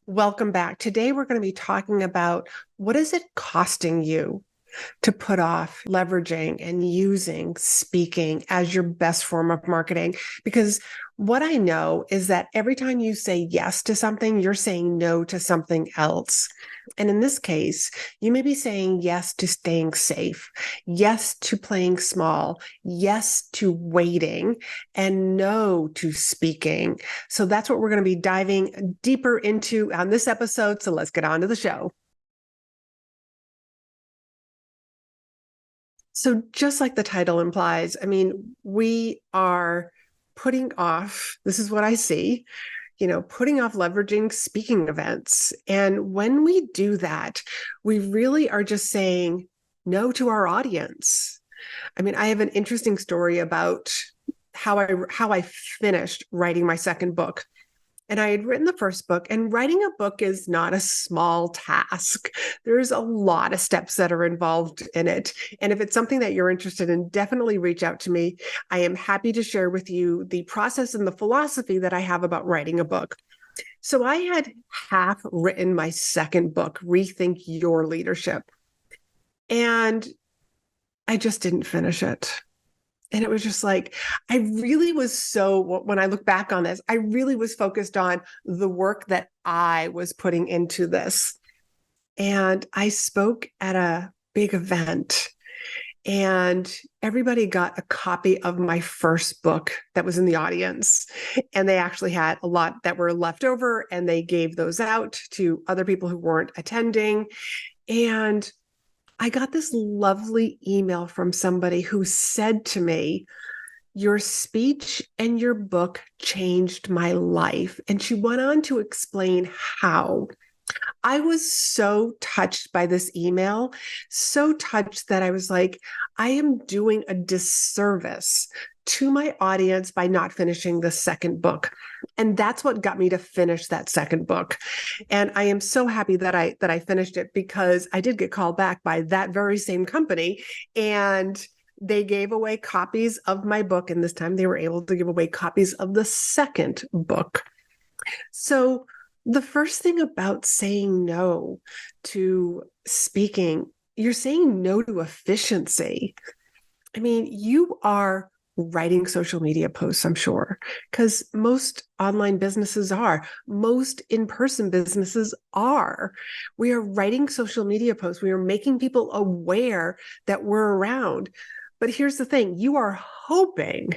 Welcome back. Today, we're going to be talking about what is it costing you to put off leveraging and using speaking as your best form of marketing. Because what I know is that every time you say yes to something, you're saying no to something else. And in this case, you may be saying yes to staying safe, yes to playing small, yes to waiting, and no to speaking. So that's what we're going to be diving deeper into on this episode. So let's get on to the show. So, just like the title implies, we are putting off, this is what I see, putting off leveraging speaking events. And when we do that, we really are just saying no to our audience. I have an interesting story about how I finished writing my second book. And I had written the first book, and writing a book is not a small task. There's a lot of steps that are involved in it. And if it's something that you're interested in, definitely reach out to me. I am happy to share with you the process and the philosophy that I have about writing a book. So I had half written my second book, Rethink Your Leadership, and I just didn't finish it. And it was just like, I really was when I look back on this, I really was focused on the work that I was putting into this. And I spoke at a big event, and everybody got a copy of my first book that was in the audience. And they actually had a lot that were left over, and they gave those out to other people who weren't attending. And I got this lovely email from somebody who said to me, "Your speech and your book changed my life." And she went on to explain how. I was so touched by this email, so touched that I was like, I am doing a disservice to my audience by not finishing the second book. And that's what got me to finish that second book. And I am so happy that I finished it, because I did get called back by that very same company, and they gave away copies of my book. And this time they were able to give away copies of the second book. So the first thing about saying no to speaking, you're saying no to efficiency. You are writing social media posts, I'm sure, because most online businesses are, most in-person businesses are. We are writing social media posts. We are making people aware that we're around. But here's the thing, you are hoping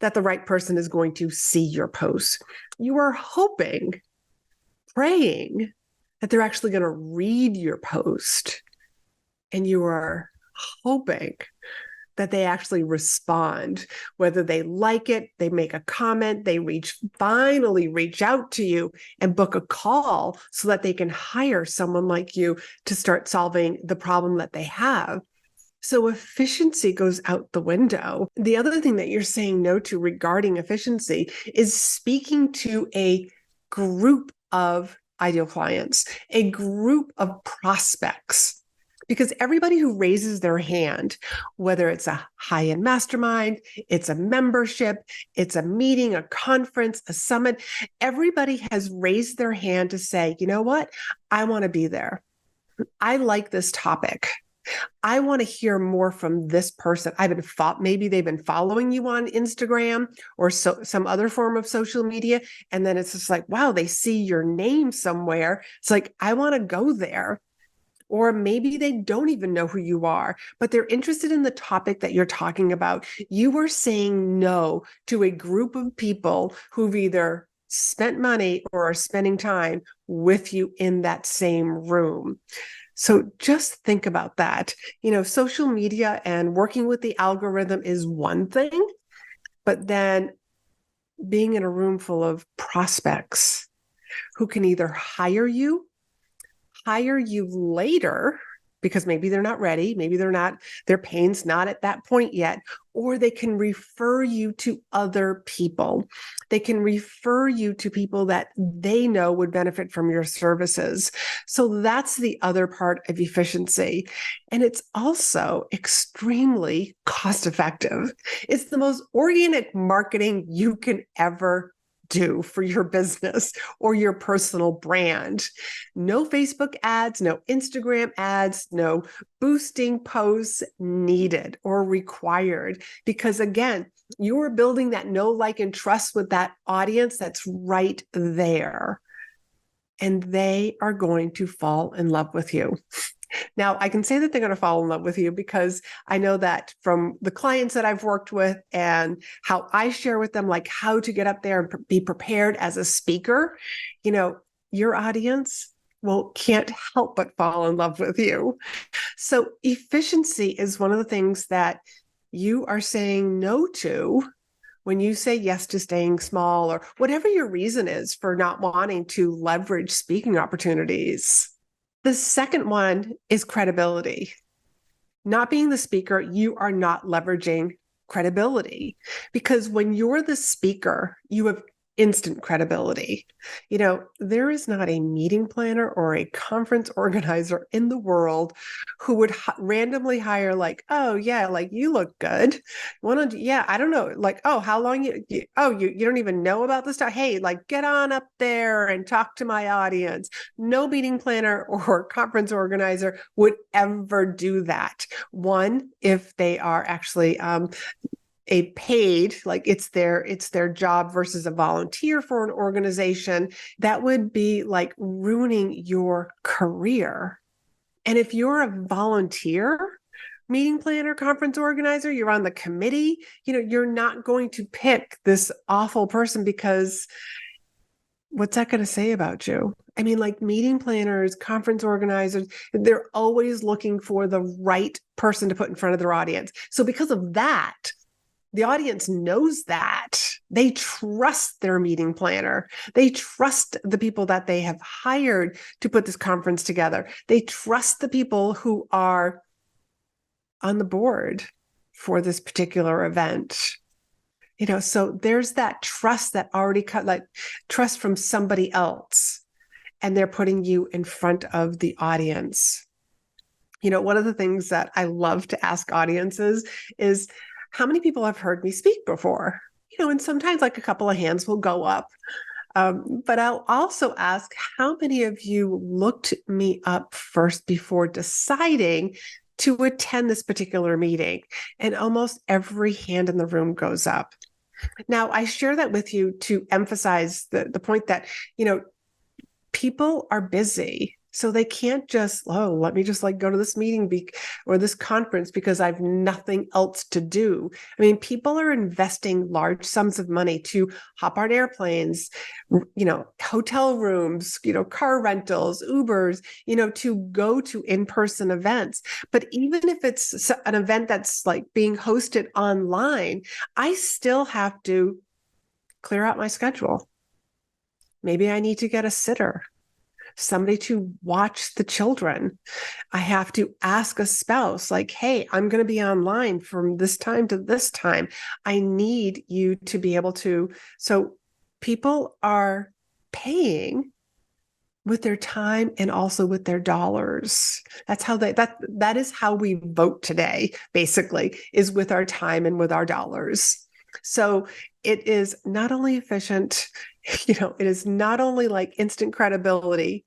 that the right person is going to see your posts. You are hoping, praying that they're actually going to read your post. And you are hoping that they actually respond, whether they like it, they make a comment, they finally reach out to you and book a call so that they can hire someone like you to start solving the problem that they have. So efficiency goes out the window. The other thing that you're saying no to regarding efficiency is speaking to a group of ideal clients, a group of prospects. Because everybody who raises their hand, whether it's a high-end mastermind, it's a membership, it's a meeting, a conference, a summit, everybody has raised their hand to say, you know what? I want to be there. I like this topic. I want to hear more from this person. Maybe they've been following you on Instagram or some other form of social media. And then it's just like, wow, they see your name somewhere. It's like, I want to go there. Or maybe they don't even know who you are, but they're interested in the topic that you're talking about. You are saying no to a group of people who've either spent money or are spending time with you in that same room. So just think about that. Social media and working with the algorithm is one thing, but then being in a room full of prospects who can either hire you later, because maybe they're not ready, maybe their pain's not at that point yet, or they can refer you to other people. They can refer you to people that they know would benefit from your services. So that's the other part of efficiency. And it's also extremely cost effective. It's the most organic marketing you can ever do for your business or your personal brand. No Facebook ads, no Instagram ads, no boosting posts needed or required. Because again, you are building that know, like, and trust with that audience that's right there. And they are going to fall in love with you. Now, I can say that they're going to fall in love with you because I know that from the clients that I've worked with and how I share with them, like how to get up there and be prepared as a speaker, your audience can't help but fall in love with you. So efficiency is one of the things that you are saying no to when you say yes to staying small, or whatever your reason is for not wanting to leverage speaking opportunities. The second one is credibility. Not being the speaker, you are not leveraging credibility, because when you're the speaker, you have instant credibility. There is not a meeting planner or a conference organizer in the world who would randomly hire, like, oh yeah, like, you look good. Yeah, I don't know, like, oh, how long you don't even know about this stuff. Hey, like, get on up there and talk to my audience. No meeting planner or conference organizer would ever do that. One, if they are actually a paid, like it's their job versus a volunteer for an organization, that would be like ruining your career. And if you're a volunteer meeting planner, conference organizer, you're on the committee, you're not going to pick this awful person, because what's that going to say about you? I mean, like, meeting planners, conference organizers, they're always looking for the right person to put in front of their audience. So because of that, the audience knows that. They trust their meeting planner. They trust the people that they have hired to put this conference together. They trust the people who are on the board for this particular event. So there's that trust that already like trust from somebody else, and they're putting you in front of the audience. One of the things that I love to ask audiences is, how many people have heard me speak before? And sometimes like a couple of hands will go up. But I'll also ask, how many of you looked me up first before deciding to attend this particular meeting? And almost every hand in the room goes up. Now, I share that with you to emphasize the point that, people are busy. So they can't just, let me just like go to this meeting or this conference because I've nothing else to do. I mean, people are investing large sums of money to hop on airplanes, hotel rooms, car rentals, Ubers, to go to in-person events. But even if it's an event that's like being hosted online, I still have to clear out my schedule. Maybe I need to get a sitter, somebody to watch the children. I have to ask a spouse, like, hey, I'm going to be online from this time to this time. I need you to be able to. So people are paying with their time and also with their dollars. That's how that is how we vote today, basically, is with our time and with our dollars. So it is not only efficient, it is not only like instant credibility,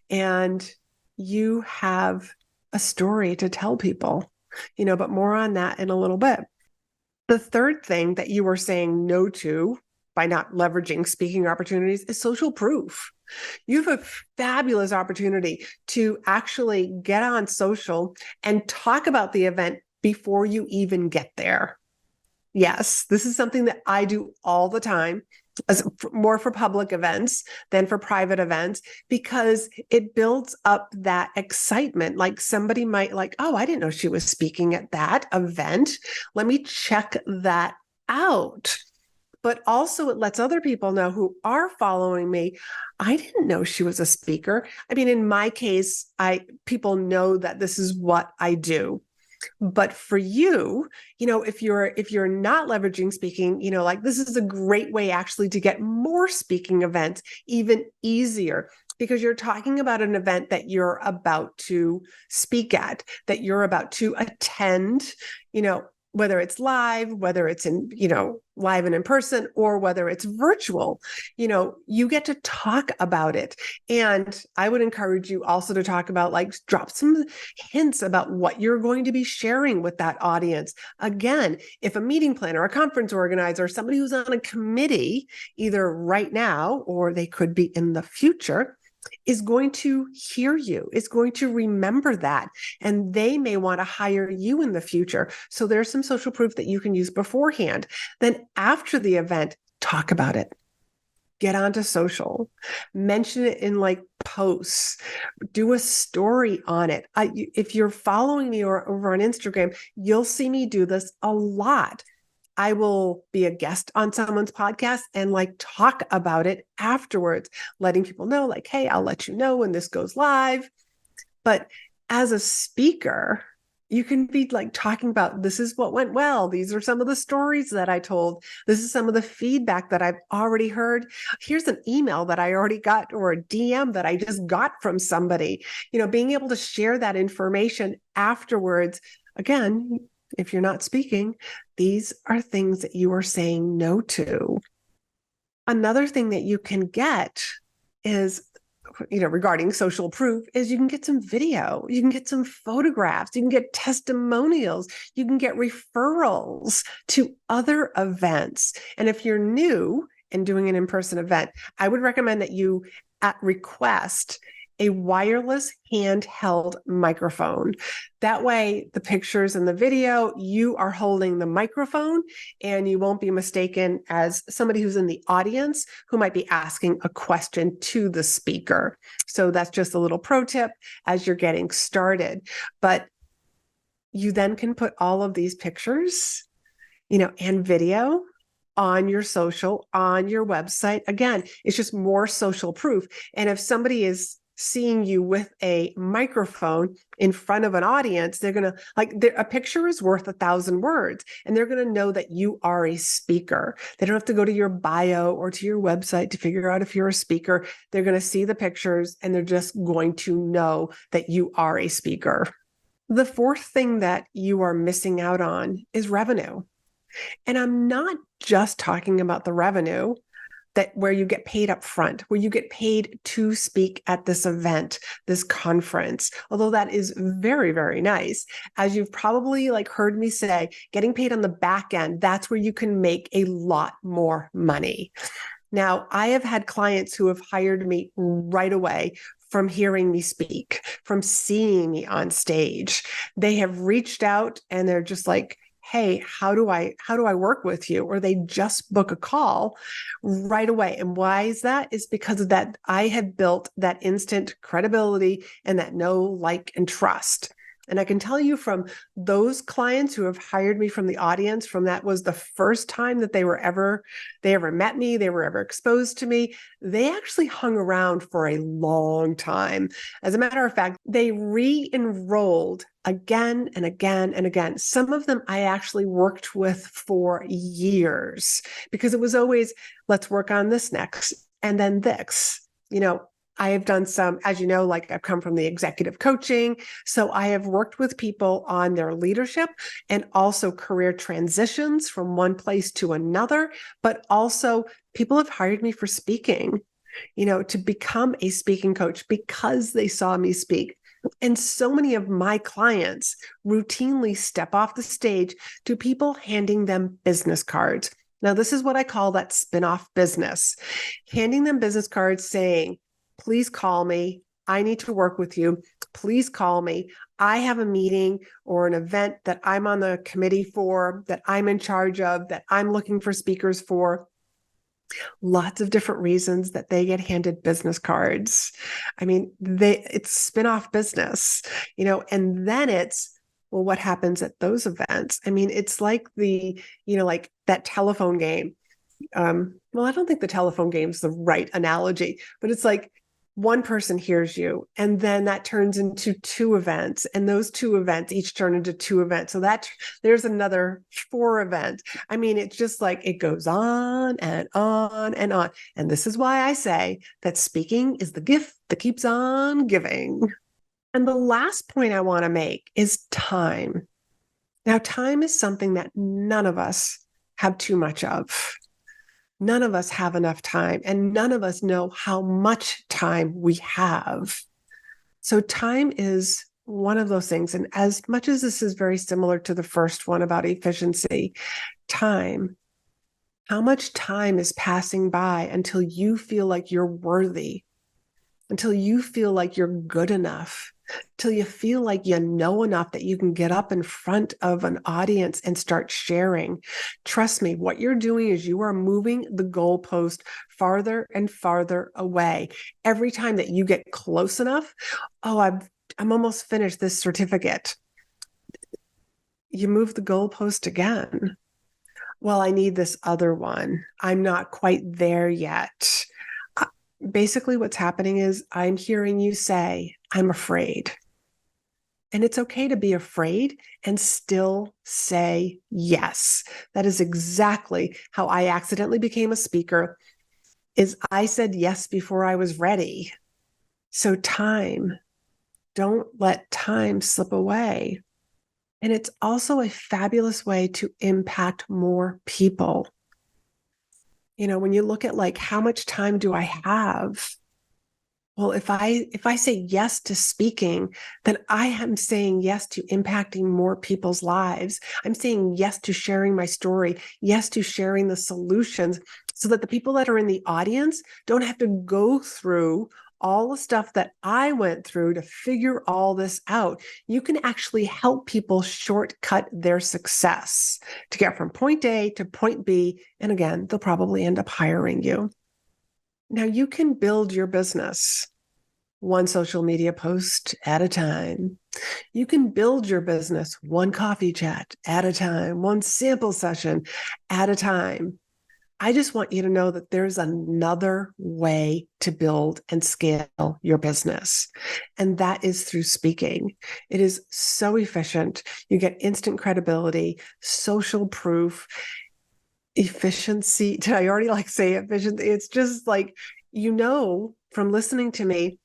and you have a story to tell people, but more on that in a little bit. The third thing that you are saying no to by not leveraging speaking opportunities is social proof. You have a fabulous opportunity to actually get on social and talk about the event before you even get there. Yes, this is something that I do all the time, more for public events than for private events, because it builds up that excitement. Like, somebody might like, oh, I didn't know she was speaking at that event. Let me check that out. But also it lets other people know who are following me, I didn't know she was a speaker. I mean, in my case, people know that this is what I do. But for you, if you're not leveraging speaking, like, this is a great way actually to get more speaking events even easier, because you're talking about an event that you're about to speak at, that you're about to attend, whether it's live, whether it's in, live and in person, or whether it's virtual, you get to talk about it. And I would encourage you also to talk about, like, drop some hints about what you're going to be sharing with that audience. Again, if a meeting planner, a conference organizer, somebody who's on a committee, either right now or they could be in the future, is going to hear you, is going to remember that, and they may want to hire you in the future. So there's some social proof that you can use beforehand. Then after the event, talk about it. Get onto social, mention it in like posts, do a story on it. If you're following me over on Instagram, you'll see me do this a lot. I will be a guest on someone's podcast and like talk about it afterwards, letting people know, like, hey, I'll let you know when this goes live. But as a speaker, you can be like talking about, this is what went well. These are some of the stories that I told. This is some of the feedback that I've already heard. Here's an email that I already got, or a DM that I just got from somebody. Being able to share that information afterwards. Again, if you're not speaking, these are things that you are saying no to. Another thing that you can get is, regarding social proof, is you can get some video, you can get some photographs, you can get testimonials, you can get referrals to other events. And if you're new and doing an in-person event, I would recommend that you request a wireless handheld microphone. That way, the pictures and the video, you are holding the microphone and you won't be mistaken as somebody who's in the audience who might be asking a question to the speaker. So that's just a little pro tip as you're getting started. But you then can put all of these pictures, and video on your social, on your website. Again, it's just more social proof. And if somebody is seeing you with a microphone in front of an audience, they're going to a picture is worth 1,000 words, and they're going to know that you are a speaker. They don't have to go to your bio or to your website to figure out if you're a speaker. They're going to see the pictures and they're just going to know that you are a speaker. The fourth thing that you are missing out on is revenue. And I'm not just talking about the revenue where you get paid up front, where you get paid to speak at this event, this conference, although that is very, very nice. As you've probably heard me say, getting paid on the back end, that's where you can make a lot more money. Now, I have had clients who have hired me right away from hearing me speak, from seeing me on stage. They have reached out and they're just like, hey, how do I work with you? Or they just book a call right away. And why is that? It's because of that. I have built that instant credibility and that know, like, and trust. And I can tell you from those clients who have hired me from the audience, from that was the first time that they ever met me, they were ever exposed to me, they actually hung around for a long time. As a matter of fact, they re-enrolled again and again and again. Some of them I actually worked with for years because it was always, let's work on this next, and then this. I have done some, as you know, I've come from the executive coaching. So I have worked with people on their leadership and also career transitions from one place to another, but also people have hired me for speaking, to become a speaking coach because they saw me speak. And so many of my clients routinely step off the stage to people handing them business cards. Now, this is what I call that spin-off business, handing them business cards saying, please call me. I need to work with you. Please call me. I have a meeting or an event that I'm on the committee for, that I'm in charge of, that I'm looking for speakers for. Lots of different reasons that they get handed business cards. I mean, it's spin-off business, and then it's, well, what happens at those events? I mean, it's like like that telephone game. Well, I don't think the telephone game is the right analogy, but it's like, one person hears you, and then that turns into 2 events, and those 2 events each turn into 2 events. So there's another 4 events. I mean, it's just it goes on and on and on. And this is why I say that speaking is the gift that keeps on giving. And the last point I want to make is time. Now, time is something that none of us have too much of. None of us have enough time, and none of us know how much time we have. So time is one of those things. And as much as this is very similar to the first one about efficiency, time, how much time is passing by until you feel like you're worthy, until you feel like you're good enough, till you feel like you know enough that you can get up in front of an audience and start sharing. Trust me, what you're doing is you are moving the goalpost farther and farther away. Every time that you get close enough, oh, I'm almost finished this certificate. You move the goalpost again. Well, I need this other one. I'm not quite there yet. Basically, what's happening is I'm hearing you say, I'm afraid. And it's okay to be afraid and still say yes. That is exactly how I accidentally became a speaker, is I said yes before I was ready. So don't let time slip away. And it's also a fabulous way to impact more people. You know, when you look at like, how much time do I have? Well, if I say yes to speaking, then I am saying yes to impacting more people's lives. I'm saying yes to sharing my story, yes to sharing the solutions, so that the people that are in the audience don't have to go through all the stuff that I went through to figure all this out. You can actually help people shortcut their success to get from point A to point B. And again, they'll probably end up hiring you. Now, you can build your business one social media post at a time. You can build your business one coffee chat at a time, one sample session at a time. I just want you to know that there's another way to build and scale your business, and that is through speaking. It is so efficient. You get instant credibility, social proof, efficiency. Did I already say efficiency? It's just like, from listening to me,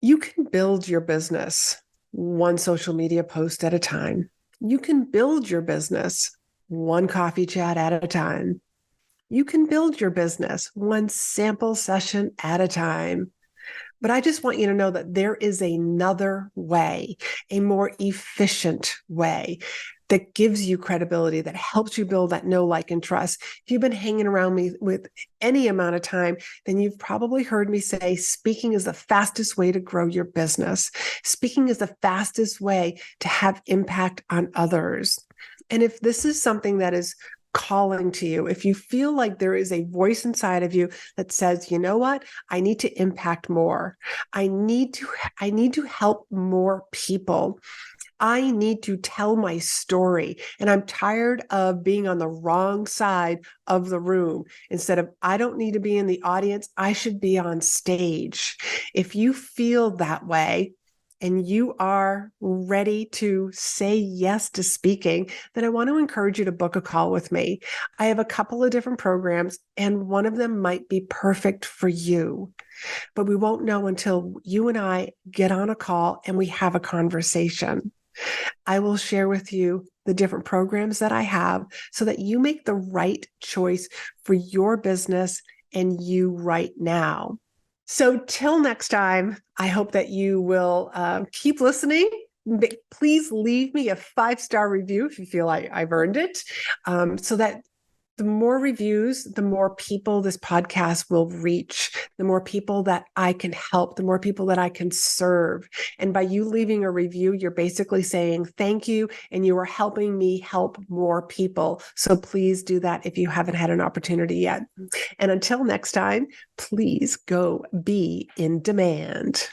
you can build your business one social media post at a time. You can build your business one coffee chat at a time. You can build your business one sample session at a time. But I just want you to know that there is another way, a more efficient way that gives you credibility, that helps you build that know, like, and trust. If you've been hanging around me with any amount of time, then you've probably heard me say speaking is the fastest way to grow your business. Speaking is the fastest way to have impact on others. And if this is something that is calling to you, if you feel like there is a voice inside of you that says, you know what, I need to impact more. I need to help more people. I need to tell my story, and I'm tired of being on the wrong side of the room. Instead of, I don't need to be in the audience, I should be on stage. If you feel that way, and you are ready to say yes to speaking, then I want to encourage you to book a call with me. I have a couple of different programs, and one of them might be perfect for you. But we won't know until you and I get on a call and we have a conversation. I will share with you the different programs that I have so that you make the right choice for your business and you right now. So till next time, I hope that you will keep listening. Please leave me a 5-star review if you feel I've earned it, so that the more reviews, the more people this podcast will reach, the more people that I can help, the more people that I can serve. And by you leaving a review, you're basically saying thank you, and you are helping me help more people. So please do that if you haven't had an opportunity yet. And until next time, please go be in demand.